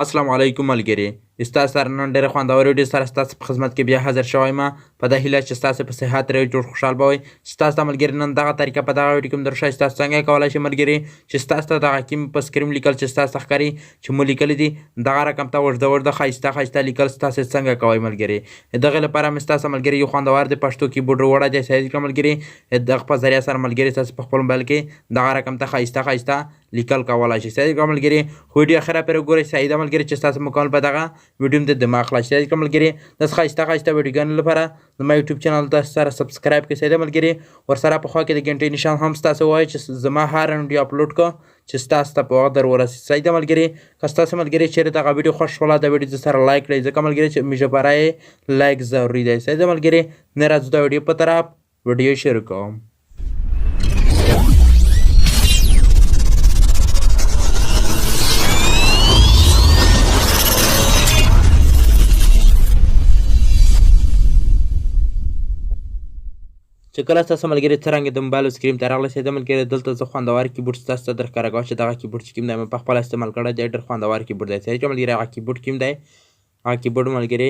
السلام علیکم ملګري، ستاسو سره نن ډېره خوندوره ویډیو سره ستاسو په خدمت کې بیا حاضر شوی یم. په دې هیله چې ستاسو په صحت روغ جوړ خوشحال به وئ. ستاسو ته ملګري نن دغه طریقه په دغه ویډیو کې درښایي ستاسو څنګه کولی شئ ملګري چې ستاسو ته دغه کوم په سکرین لیکل چې ستاسو ته ښکاري چې مو لیکلي دي دغه رقم ته اوږده ښایسته ښایسته لیکل ستاسو څنګه کوئ ملګري. دغې لپاره مې ستاسو ملګري یو خوندور د پښتو کیبورډ وړه دی سایز کړه ملګري. دغه په ذریعه سره ملګري ستاسو په خپل موبایل کې دغه رقم ته ښایسته ښایسته لیکل کولی شئ. سایز کړه ملګري، خو ویډیو اخره پورې وګورئ. سایده ملګري چې ستاسو مکمل په دغه ویډیو د دماغ خلاص سایز کړه ملګري. داسې ښایسته ویډیوګانو لپاره زما یوټیوب چینل ته سره سبسکرایب کړئ سایده ملګري. ورسره په خوا کې د ګنټې نشان هم ستاسو ووایي چې زما هر ویډیو اپلوډ کړه چې ستاسو ته په وخت در ورسېږي. سایده ملګري، که ستاسو ملګري چیرې دغه ویډیو خوښ شوله د ویډیو سره لایک کړئ ځکه ملګري چې میږه برای لایک ضروري دی. سایده ملګري، نه راځو د ویډیو په طرف ویډیو شروع کوم. چې کله ستاسو ملګري څرنګه د موبایل سکرین ته راغلی سئ د ملګري دلته زه خوندور کیبورډ ستاسو ته درښکاره کوم چې دغه کیبورډ چې کوم دی مې په خپله استعمال کړی دی. ډېر خوندور کیبورډ دی. صحیح که ملګري هغه کیبورډ کوم دی هغه کیبورډ ملګري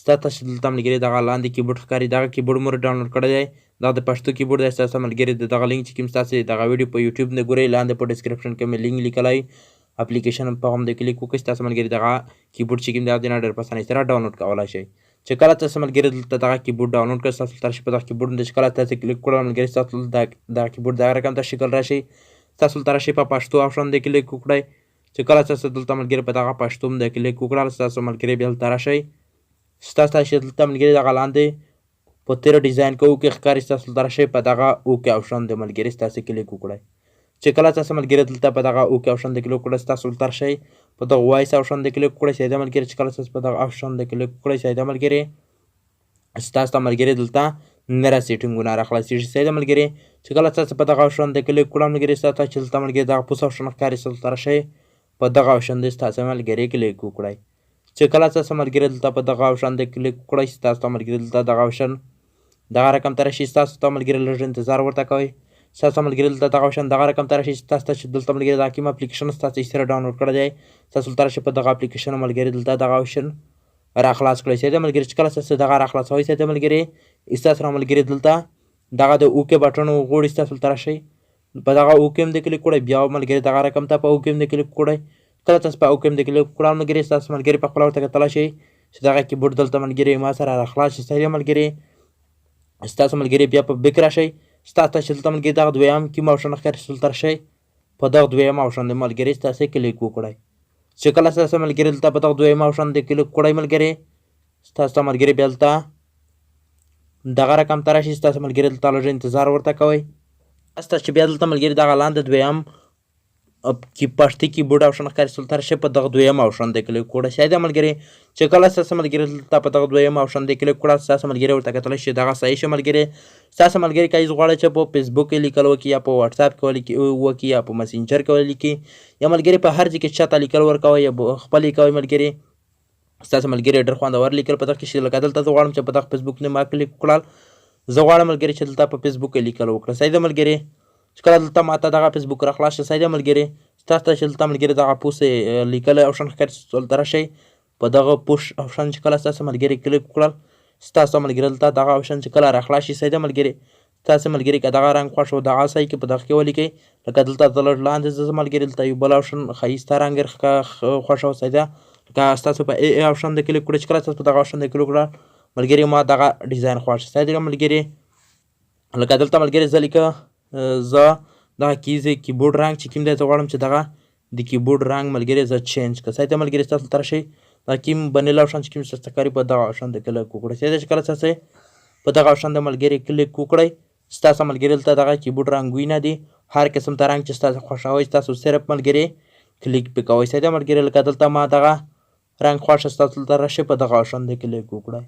ستا ته چې دلته ملګري دغه لاندې کیبورډ ښکاري دغه کیبورډ مو ډاونلوډ کړی دی. دا د پښتو کیبورډ دی. ستاسو ملګري د دغه لینک چې کوم ستاسو دغه ویډیو په یوټیوب نه ګورئ لاندې په ډسکرپشن کې مې لینک لیکلی اپلیکیشن په هم د کلیک وکړئ. ستاسو ملګري دغه کیبورډ چې کوم دی هغه ډېر په اسانۍ سره ډاونلوډ کولی شئ. چې کله تاسو ملګري دلته دغه کیبورډ ډاونلوډ کړئ ستاسو ته راشي په دغه کیبورډ باندې چې کله تاسو کلیک کړئ ملګري ستاسو دغه کیبورډ دغه رقم ته شکل راشي. ستاسو ته راشي په پښتو آپشن باندې کلیک وکړئ. چې کله تاسو دلته ملګري په دغه پښتو باندې کلیک وکړل ستاسو ملګري بیا دلته راشئ. ستاسو ته چې دلته ملګري دغه لاندې په تیره ډیزاین کوو کې ښکاري ستاسو ته راشئ په دغه اوکې آپشن د ملګري ستاسو کلیک وکړئ. چې کله تاسو ملګري دلته په دغه اوکې آپشن د کلیک وکړئ ستاسو ته راشئ په دغه وایس آپشن د کلیک وکړئ. سیده ملګري چې کله تاسو په دغه آپشن د کلیک وکړئ سیده ملګري ستاسو ته ملګري دلته نره سیټینګونه راخلاصېږي. سیده ملګري چې کله تاسو په دغه آپشن د کلیک وکړئ ملګري ستاسو ته چې دلته ملګري دغه پوس آپشن ښکاري ستاسو ته راشئ په دغه آپشن د ستاسو ملګري کلیک وکړئ. چې کله تاسو ملګري دلته په دغه آپشن د کلیک وکړئ ستاسو ته ملګري دلته دغه آپشن دغه رقم ته راشي. ستاسو ته ملګري لږ انتظار ورته کوئ. ستاسو ملګري دلته دغه آپشن دغه رقم ته راشي. ستاسو ته چې دلته ملګري دغه کوم اپلیکیشن ستاسو یې سره ډاونلوډ کړی دی ستاسو ته راشي په دغه اپلیکیشن ملګري دلته دغه آپشن راخلاص کړئ. سیده ملګري چې کله ستاسو دغه راخلاصوئ سیده ملګري ستاسو سره ملګري دلته دغه د اوکې بټن وغواړئ ستاسو ته راشئ په دغه اوکې هم د کلیک وکړئ. بیا ملګري دغه رقم ته په اوکې هم د کلیک وکړئ. کله تاسو په اوکې هم د کلیک وکړل ملګري ستاسو ملګري په خپله ورته کتلی شئ چې دغه کیبورډ دلته ملګري ما سره راخلاص شي. سیده ملګري ستاسو ملګري بیا په بیک راشئ. ستاسو ته چې دلته ملګري دغه دویم کوم آپشن ښکاري ستاسو ته راشئ په دغه دویم آپشن د ملګري ستاسو کلیک وکړئ. چې کله ستاسو ملګري دلته په دغه دویم آپشن د کلیک وکړئ ملګري ستاسو ته ملګري بیا دلته دغه رقم ته راشي. ستاسو ملګري دلته لږ انتظار ورته کوئ. ستاسو چې بیا دلته ملګري دغه لاندې دویم پښتو کیبورډ آپشن ښکاري ستاسو ته راشئ په دغه دویم آپشن د کلیک وکړئ. سیده ملګري چې کله ستاسو ملګري دلته په دغه دویم آپشن د کلیک وکړه ستاسو ملګري ورته کتلی شي دغه صحیح شه ملګري. ستاسو ملګري که هیڅ غواړئ چې په فیسبوک کې لیکل وکړي یا په واتساپ کې وکړي یا په مسنجر کې ولیکي یا ملګري په هر ځای کې چاته لیکل ورکوئ یا خپل لیکوئ ملګري ستاسو ملګري ډېر خوندور لیکل په دغه کې شي. لکه دلته زه غواړم چې په دغه فیسبوک نه ما کلیک وکړل زه غواړم ملګري چې دلته په فیسبوک کې لیکل وکړم. سیده ملګري چې کله دلته ماته دغه فیسبوک راخلاص شي سیده ملګري ستاسو ته چې دلته ملګري دغه پوس لیکلی آپشن ښکاري ستاسو ته راشئ په دغه پوش آپشن چې کله ستاسو ملګري کلیک وکړل ستاسو ملګري دلته دغه آپشن چې کله راخلاص شي سیده ملګري ستاسو ملګري که دغه رنګ خوښ و دغه ځای کې په دغه کې ولیکئ. لکه دلته زه لږ لاندې زه ملګري دلته یو بل آپشن ښایسته رنګ خوښ و سیده لکه ستاسو په ای آپشن د کلیک وکړئ. چې کله تاسو په دغه آپشن د کلیک وکړل ملګري ما دغه ډیزاین خوښ سیده ملګري لکه دلته ملګري زه لیکه زه دغه کیبورډ رنګ چې کوم دی زه غواړم چې دغه د کیبورډ رنګ ملګري زه چینج کړم. سیده ملګري ستاسو ته راشئ دا کوم بنیل آپشن چې کوم ستاسو ته ښکاري په دغه آپشن د کلیک وکړئ. سیده چې کله تاسو په دغه آپشن د ملګري کلیک وکړئ ستاسو ملګري دلته دغه کیبورډ رنګونه دي هر قسم ته رنګ چې ستاسو خوښوئ ستاسو صرف ملګري کلیک پې کوئ. سیده ملګري لکه دلته ما دغه رنګ خوښه ستاسو ته راشئ په دغه آپشن د کلیک وکړئ.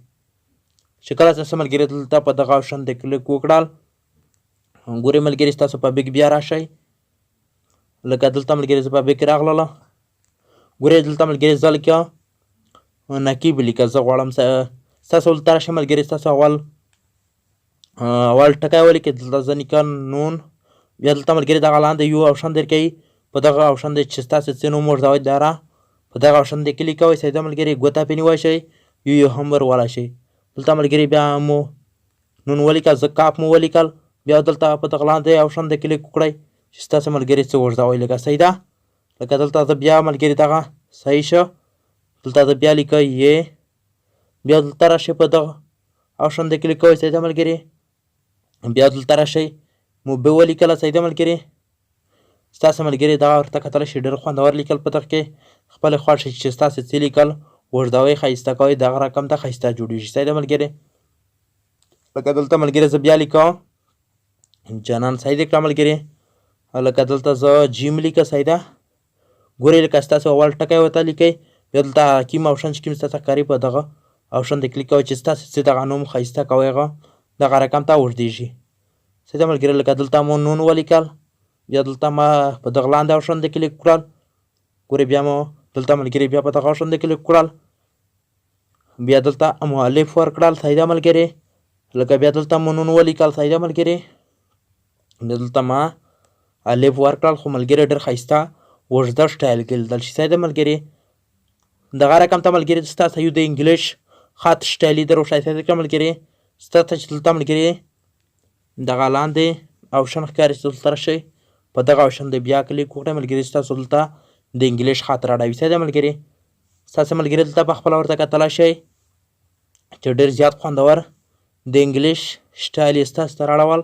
چې کله تاسو ملګري دلته په دغه آپشن د کلیک وکړل ګورئ ملګري ستاسو په بیک بیا راشئ. لکه دلته ملګري زه په بیک راغلله ګورئ دلته ملګري زه لیکه نقیب لیکه زه غواړم ستاسو دلته راشئ ملګري ستاسو اول ټکی ولیکئ دلته زه لیکم نون بیا دلته ملګري دغه لاندې یو آپشن درکوي په دغه آپشن دی چې ستاسو څه نوم ورته وایي دا په دغه آپشن دې کلیک کوئ سایده ملګري ګوته پرې نیولی شئ یو هم ور ولی شئ. دلته ملګري بیا مو نون ولیکل زه کاپ مو ولیکل بیا دلته په دغه لاندې آپشن دې کلیک وکړئ چې ستاسو ملګري څه اوږدوئ لکه سیده لکه دلته زه بیا ملګري دغه صحیح شه دلته زه بیا لیکئ یې بیا دلته راشئ په دغه آپشن دې کلیک کوئ سیده ملګري بیا دلته راشئ مو به ولیکله سیده ملګري ستاسو ملګري دغه ورته کتلی شي ډېر خوندور لیکل په دغه کې خپلې خوښ چې ستاسو څه لیکل اوږدوئ ښایسته کوئ دغه رقم ته ښایسته جوړېږي سیده ملګري لکه دلته ملګري زه بیا لیکم جانان سیده کړه ملګري لکه دلته زه جیم لیکه سیده ګورئ لکه ستاسو اول ټکی ورته لیکئ بیا دلته کوم آپشن چې کوم ستاسو ښکاري په دغه آپشن دې کلیک کوئ چې ستاسو څه دغه نوم ښایسته کوئ هغه دغه رقم ته اوږدېږي سیده ملګري لکه دلته مو نون ولیکل بیا دلته ما په دغه لاندې آپشن دې کلیک کړل ګورئ بیا مو دلته ملګري بیا په دغه آپشن دې کلیک کړل بیا دلته مؤلف ورکړل سیده ملګري لکه بیا دلته مو نون ولیکل سیده ملګري بیا دلته ما الف ورکړل خو ملګري ډېر ښایسته اوږده سټایل کې لیدل شي سیده ملګري دغه رقم ته ملګري ستاسو یو د انګلیش خط سټایلي در وښایسته کړه ملګري ستاسو چې دلته ملګري دغه لاندې آپشن ښکاري چې دلته راشئ په دغه آپشن دې بیا کلیک وکړئ ملګري ستاسو دلته د انګلیش خط راړوي سیده ملګري ستاسو ملګري دلته په خپله ورته کتلی شئ چې ډېر زیات خوندور د انګلیش سټایل یې ستاسو ته راړول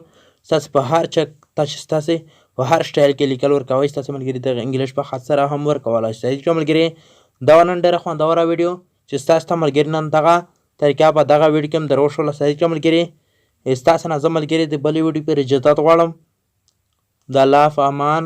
ستاسو په هر چا ته چې ستاسې په هر سټایل کې لیکل ورکوئ ستاسو ملګري دغه انګلیش په خط سره هم ورکولی شئ صحیح ملګري دا نن ډېره خوندوره ویډیو چې ستاسو ته ملګري نن دغه طریقه په دغه ویډیو کې هم در وښوله صحیح ملګري ستاسو نه زه ملګري د بلې ویډیو پورې اجازت غواړم د الله په امان